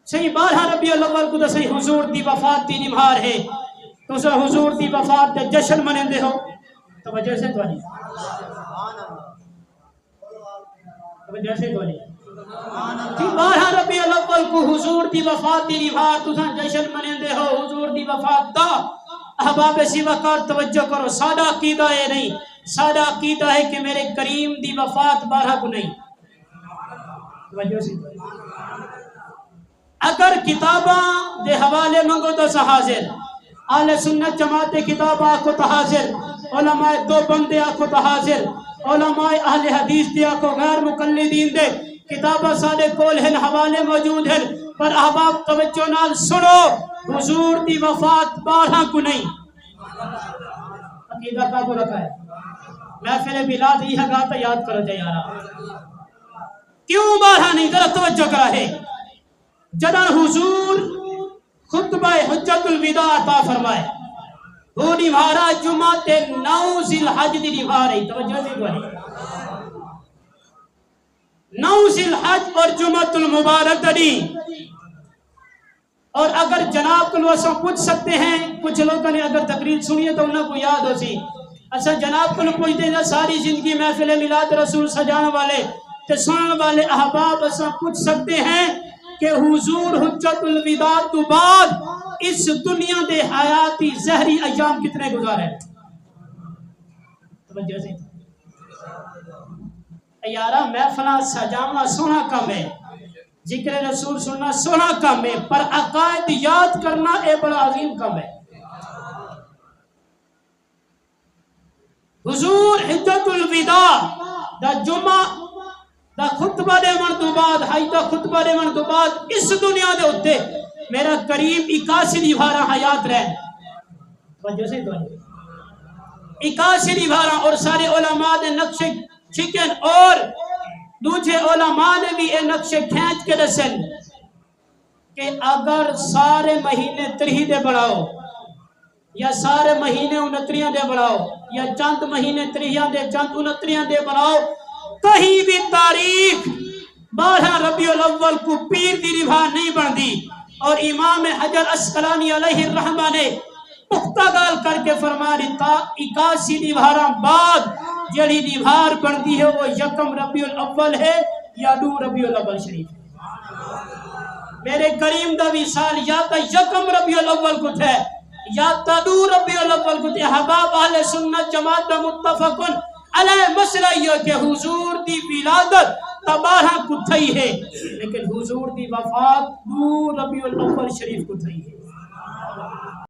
صحیح 12 ربیع الاول کو تو صحیح حضور دی وفات دی نمہار ہے، تو سر حضور دی وفات دے جشن منندے ہو توجہ سے توانی توجہ سے توانی 12 ربیع الاول کو حضور دی وفات دی نمہار تو سر جشن منندے ہو حضور دی وفات دا احباب سی وقار توجہ کرو، سادہ عقیدہ ہے نہیں، سادہ عقیدہ ہے کہ میرے کریم دی وفات 12 کو نہیں، توجہ سے اگر کتاباں دے حوالے منگو تو سا حاضر، اہل سنت جماعت کتاب آکھو تو حاضر، علماء دو بندے آکھو تو حاضر، علماء اہل حدیث دے آکھو غیر مقلدین دے کتابہ سارے کول ہیں حوالے موجود ہیں، پر احباب توجہ نال سنو حضور دی وفات 12 کو نہیں، عقیدہ کا کو رکھا ہے محفل بلاد یہ گاتا یاد کرو جائے یارا کیوں 12 نہیں، ذرا توجہ کرا ہے جدن حضور خطبہ حجت الوداع عطا فرمائے وہ نمہارا جمعہ 9 ذی الحج دی نمہار ہے، توجہ سے کوئی 9 ذی الحج اور جمعہ المبارک دی، اور اگر جناب کو لوگ پوچھ سکتے ہیں، کچھ لوگوں نے اگر تقریر سنی ہے تو انہوں کو یاد ہو سی، اچھا جناب کو لوگ پوچھتے ہیں ساری زندگی محفل میلاد رسول سجانے والے تے سنن والے احباب ایسا پوچھ سکتے ہیں کہ حضور حجت الوداع تو بعد اس دنیا دے حیاتی زہری ایام کتنے گزارے؟ توجہ سے یارا محفلہ سجانا سونا کم ہے، ذکر رسول سننا سونا کم ہے، پر عقائد یاد کرنا ایک بڑا عظیم کم ہے۔ حضور حجت الوداع دا جمعہ دا خطبہ دے من تو بعد ہائی دا خطبہ دے من تو بعد اس دنیا دے ہوتے میرا کریم 81 نبھارا حیات رہے، وجہ سے تو 81 نبھارا، اور سارے علماء دے نقش چکن اور دوجھے علماء نے بھی اے نقش کھینچ کے دسن کہ اگر سارے مہینے 30 دے بڑھاؤ یا سارے مہینے 29 دے بڑھاؤ یا چند مہینے 30 دے چند 29 دے بڑھاؤ، کہیں بھی تاریخ 12 ربیع الاول کو پیر دی نبھار نہیں بن دی، اور امام حجر عسقلانی علیہ الرحمہ نے پختہ گال کر کے فرمانی 81 نبھاراں بعد جڑی نبھار بن دی ہے وہ 1 ربیع الاول ہے یا 2 ربیع الاول شریف ہے۔ میرے کریم دا وصال یا تا 1 ربیع الاول کو تھے یا تا 2 ربیع الاول کو تھے۔ احباب اہل سنت جماعت دا متفقن علیہ مسئلہ یہ کہ حضور دی ولادت 12 کو تھی ہے، لیکن حضور دی وفات 2 ربیع الاول شریف کو تھی ہے۔